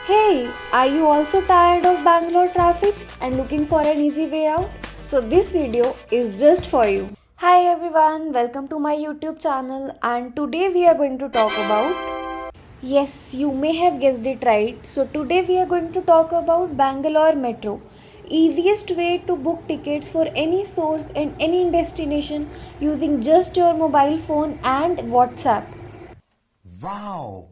Hey, are you also tired of Bangalore traffic and looking for an easy way out? So this video is just for you. Hi everyone, welcome to my YouTube channel and today we are going to talk about. Yes, you may have guessed it right. So today we are going to talk about Bangalore Metro. Easiest way to book tickets for any source and any destination using just your mobile phone and WhatsApp. Wow!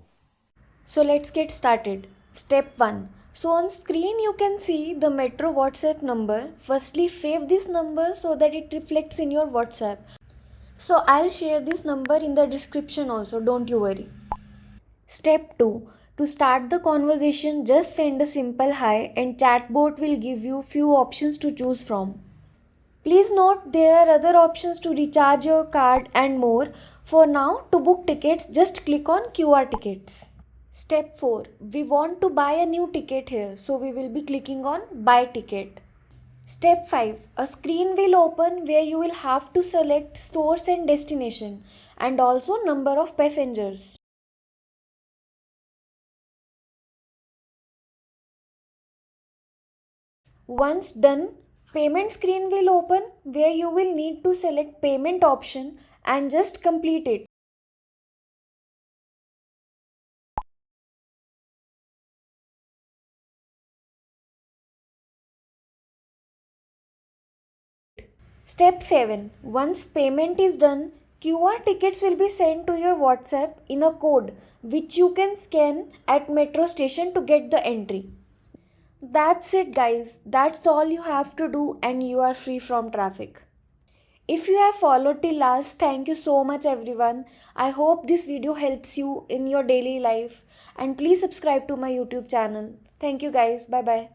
So let's get started. Step 1. So on screen you can see the Metro WhatsApp number. Firstly save this number so that it reflects in your WhatsApp. So I'll share this number in the description also, don't you worry. Step 2. To start the conversation just send a simple hi and chatbot will give you few options to choose from. Please note there are other options to recharge your card and more. For now to book tickets just click on QR tickets. Step 4. We want to buy a new ticket here, so we will be clicking on buy ticket. Step 5. A screen will open where you will have to select source and destination and also number of passengers. Once done, payment screen will open where you will need to select payment option and just complete it. Step 7. Once payment is done, QR tickets will be sent to your WhatsApp in a code which you can scan at metro station to get the entry. That's it guys. That's all you have to do and you are free from traffic. If you have followed till last, thank you so much everyone. I hope this video helps you in your daily life and please subscribe to my YouTube channel. Thank you guys. Bye bye.